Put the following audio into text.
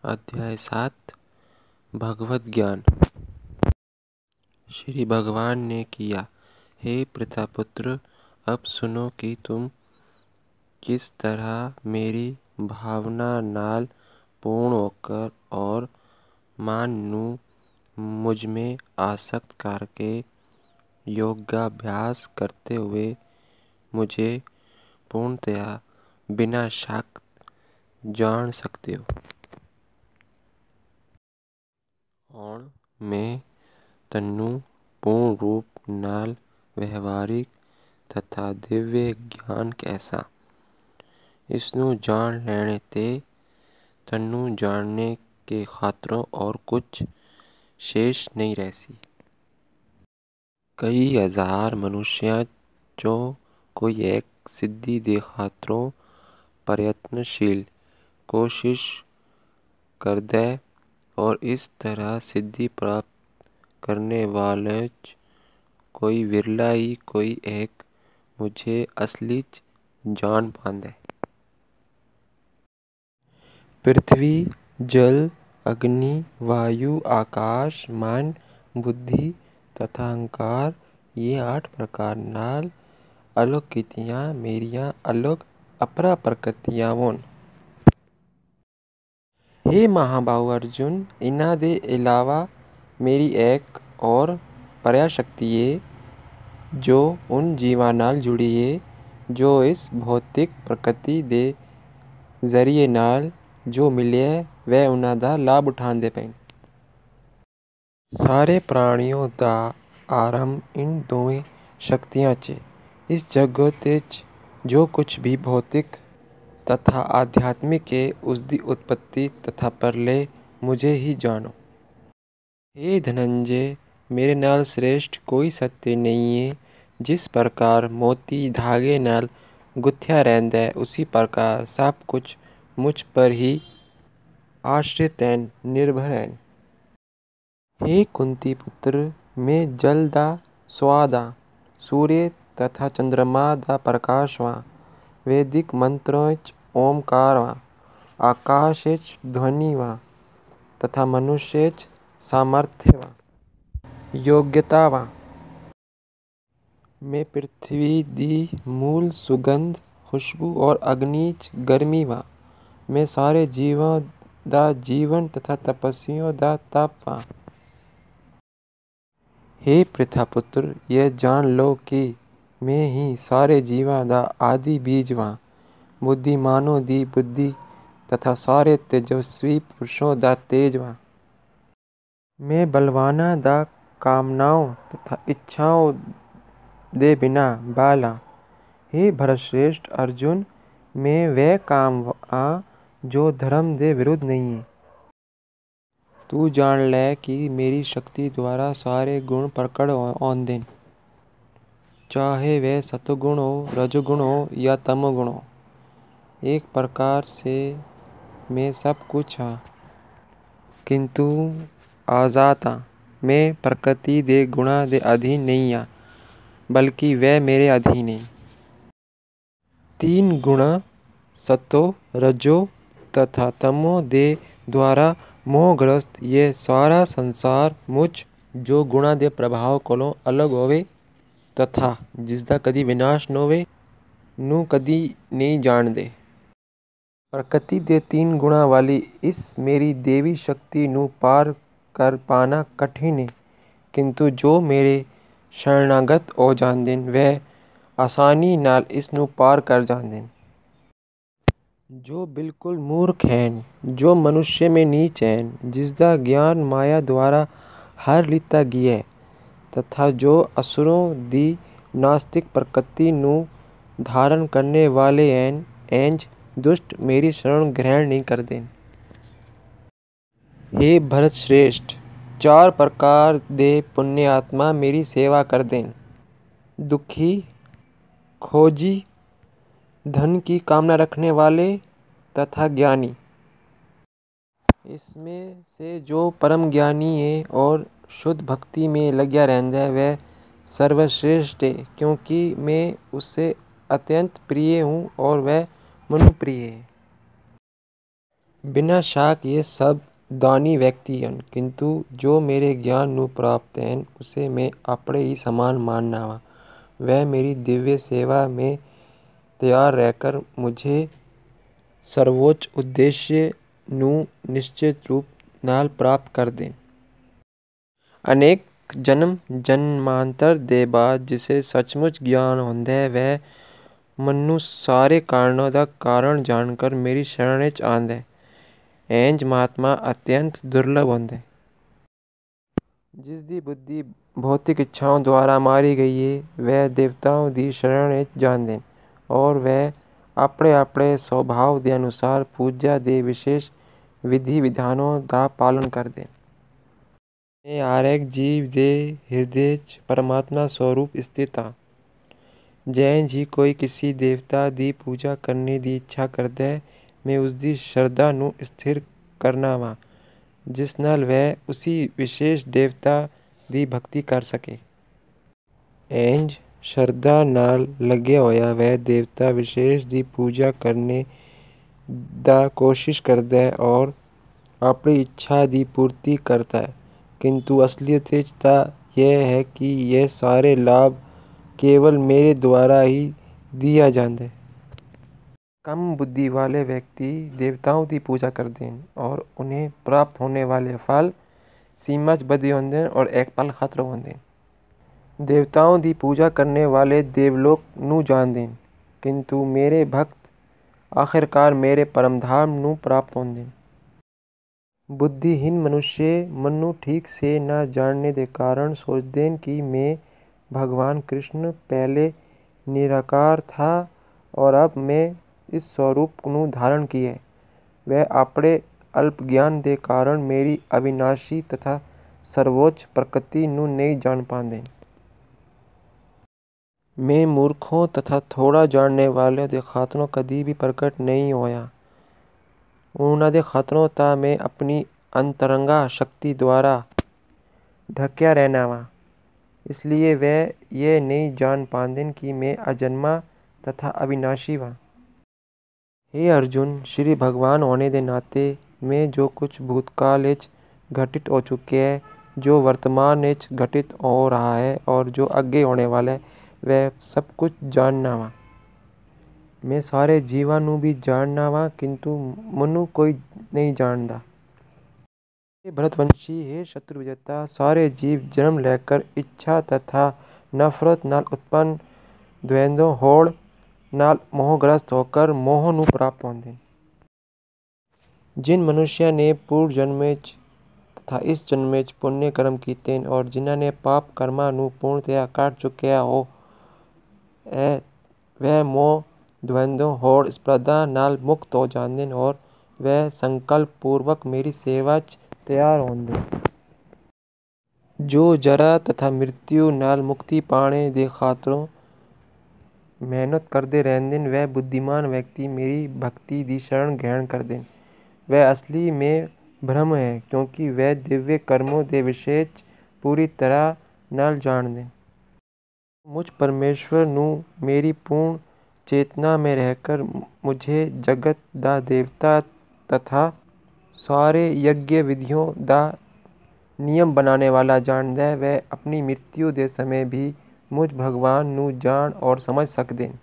अध्याय 7 भगवत ज्ञान। श्री भगवान ने किया, हे प्रतापुत्र, अब सुनो कि तुम किस तरह मेरी भावना नाल पूर्ण होकर और मान नू मुझ में आसक्त करके योगाभ्यास करते हुए मुझे पूर्णतया बिना शक जान सकते हो। और मैं तन्नू पूर्ण रूप नाल व्यवहारिक तथा दिव्य ज्ञान कैसा इसनू जान लेने ते तन्नू जानने के खातरों और कुछ शेष नहीं रहसी। कई हजार मनुष्य जो कोई एक सिद्धि दे खातरों प्रयत्नशील कोशिश कर दे और इस तरह सिद्धि प्राप्त करने वाले कोई विरला ही कोई एक मुझे असली जान पांदे। पृथ्वी, जल, अग्नि, वायु, आकाश, मन, बुद्धि तथा अहंकार, ये 8 प्रकार नाल अलौकितियां मेरिया अलग अपरा प्रकृतियां वोन। हे महाबाहु अर्जुन, इन्हां दे इलावा मेरी एक और पराशक्ति है जो उन जीवां नाल जुड़ी है जो इस भौतिक प्रकृति दे जरिए नाल जो मिले वह उन्हां दा लाभ उठांदे पे। सारे प्राणियों दा आरंभ इन दोवें शक्तियां चे। इस जगत विच जो कुछ भी भौतिक तथा आध्यात्मिक है उसकी उत्पत्ति तथा प्रलय मुझे ही जानो। हे धनंजय, मेरे नाल श्रेष्ठ कोई सत्य नहीं है। जिस प्रकार मोती धागे नाल गुथ्या रहंदा है उसी प्रकार सब कुछ मुझ पर ही आश्रित है, निर्भर है। हे कुंती पुत्र, मैं जल दा स्वाद हाँ, सूर्य तथा चंद्रमा दा प्रकाश हाँ, वैदिक मंत्रों ओमकार हाँ, आकाश ध्वनि हाँ तथा मनुष्य सामर्थ्य हाँ, योग्यता हाँ। मैं पृथ्वी दी मूल सुगंध खुशबू और अग्नि गर्मी हाँ। मैं सारे जीवों दा जीवन तथा तपस्वियों दा तप हाँ। हे प्रतापुत्र, यह जान लो कि मैं ही सारे जीवां दा आदि बीज हाँ। बुद्धिमानों दी बुद्धि तथा सारे तेजस्वी पुरुषों दा तेज हाँ। मैं बलवाना दा कामनाओं तथा इच्छाओं दे बिना बाल हाँ। हे भरतश्रेष्ठ अर्जुन, मैं वह काम हाँ जो धर्म दे विरुद्ध नहीं है। तू जान ले कि मेरी शक्ति द्वारा सारे गुण प्रकट होंदे, चाहे वह सतगुण हो, रजगुण हो या तमगुण हो। एक प्रकार से मैं सब कुछ हाँ, किंतु आजात हाँ। मैं प्रकृति दे गुणा दे अधीन नहीं हाँ, बल्कि वह मेरे अधीन है। 3 गुण सतो रजो तथा तमो दे द्वारा मोहग्रस्त ये सारा संसार मुझ जो गुणा दे प्रभाव कोलों अलग होवे तथा जिसका कदी विनाश न होवे नू कदी नहीं जान दे। प्रकृति दे 3 गुणा वाली इस मेरी देवी शक्ति नू पार कर पाना कठिन है, किंतु जो मेरे शरणागत हो जांदे वह आसानी नाल इस नू पार कर जांदे। जो बिल्कुल मूर्ख हैं, जो मनुष्य में नीच हैं, जिसका ज्ञान माया द्वारा हर लिता गया है तथा जो असुरों दी नास्तिक प्रकृति नू धारण करने वाले हैं, एंज दुष्ट मेरी शरण ग्रहण नहीं करते। हे भरत श्रेष्ठ, 4 प्रकार दे पुण्य आत्मा मेरी सेवा कर दें। दुखी, खोजी, धन की कामना रखने वाले तथा ज्ञानी। इसमें से जो परम ज्ञानी है और शुद्ध भक्ति में लग्या रहता है वह सर्वश्रेष्ठ है, क्योंकि मैं उससे अत्यंत प्रिय हूँ और वह मनुप्रिय है। बिना शक ये सब दानी व्यक्ति ਹਨ, किंतु जो मेरे ज्ञान ਨੂੰ प्राप्त हैं उसे मैं अपने ही समान मानना वा। वह मेरी दिव्य सेवा में तैयार रहकर मुझे सर्वोच्च उद्देश्य ਨੂੰ निश्चित रूप ਨਾਲ प्राप्त कर दें। अनेक जन्म जन्मांतर ਦੇ ਬਾਅਦ जिसे सचमुच ज्ञान ਹੁੰਦਾ है वह ਮੈਨੂੰ ਸਾਰੇ ਕਾਰਣਾਂ ਦਾ ਕਾਰਨ ਜਾਣकर मेरी शरण ਵਿੱਚ ਆਉਂਦਾ है। ਇੰਜ महात्मा अत्यंत दुर्लभ ਹੁੰਦਾ है। जिसकी बुद्धि भौतिक इच्छाओं द्वारा मारी गई है वह देवताओं की शरण ਵਿੱਚ ਜਾਂਦੇ और वह अपने अपने स्वभाव के अनुसार पूजा के विशेष विधि विधानों का पालन करते। मैं हर एक जीव के हृदय च परमात्मा स्वरूप स्थित हाँ। जैन जी कोई किसी देवता की पूजा करने की इच्छा करता है मैं उसकी श्रद्धा ਨੂੰ स्थिर करना वा जिस नाल वह उसी विशेष देवता की भक्ति कर सके। इंज श्रद्धा नाल लग्या होया वह देवता विशेष की पूजा करने दा कोशिश करता है और अपनी इच्छा की पूर्ति करता है, किंतु असलियत यह है कि यह सारे लाभ केवल मेरे द्वारा ही दिया जाता है। कम बुद्धि वाले व्यक्ति देवताओं की पूजा करते हैं और उन्हें प्राप्त होने वाले फल सीमा च बधे होंदे हैं और एक पल खत्म होंदे हैं। देवताओं की पूजा करने वाले देवलोक ਨੂੰ ਜਾਂਦੇ हैं, किंतु मेरे भक्त आखिरकार मेरे परमधाम ਨੂੰ प्राप्त होंदे हैं। बुद्धिहीन मनुष्य मनु ठीक से न जानने के कारण सोचते हैं कि मैं भगवान कृष्ण पहले निराकार था और अब मैं इस स्वरूप ਨੂੰ धारण किया है। वह अपने अल्प ज्ञान के कारण मेरी अविनाशी तथा सर्वोच्च प्रकृति ਨੂੰ नहीं जान पाते। मैं मूर्खों तथा थोड़ा जानने वालों के खातरों कभी भी प्रकट नहीं होया। उन्होंने खातरों ता मैं अपनी अंतरंगा शक्ति द्वारा ढक्या रहना वा, इसलिए वह ये नहीं जान पाते कि मैं अजन्मा तथा अविनाशी वा। हे अर्जुन, श्री भगवान होने के नाते मैं जो कुछ भूतकाल ਵਿੱਚ घटित हो चुके है, जो वर्तमान ਵਿੱਚ घटित हो रहा है और जो आगे होने वाला है वह सब कुछ जानना वा। मैं सारे जीवां ਨੂੰ भी जानना वा, किंतु मनु कोई नहीं जानता। हे भरतवंशी, हे शत्रु विजेता, सारे जीव जन्म लेकर इच्छा तथा नफरत नाल उत्पन्न द्वंद्व होड़ नाल मोहग्रस्त होकर मोह ਨੂੰ प्राप्त होंदे हैं। जिन मनुष्यों ने पूर्व जन्म ਵਿੱਚ तथा इस जन्म ਵਿੱਚ पुण्य कर्म कीते हैं और जिन्होंने पाप कर्मां ਨੂੰ पूर्णतया काट चुकिया हो है वह मोह द्वंद्व होड़ स्पर्धा नाल मुक्त हो जाते हैं और वह संकल्प पूर्वक मेरी सेवा च तैयार होंदे। जो जरा तथा मृत्यु नाल मुक्ति पाने के खातरों मेहनत करते रहते हैं वह बुद्धिमान व्यक्ति मेरी भक्ति की शरण ग्रहण करते हैं। वह असली में ब्रह्म है क्योंकि वह दिव्य कर्मों के विषय पूरी तरह नाल जानते हैं। मुझ परमेश्वर ਨੂੰ मेरी पूर्ण चेतना में रहकर मुझे जगत का देवता तथा सारे यज्ञ विधियों का नियम बनाने वाला जानता है। वह अपनी मृत्यु के समय भी मुझ भगवान ਨੂੰ जान और समझ सकते हैं।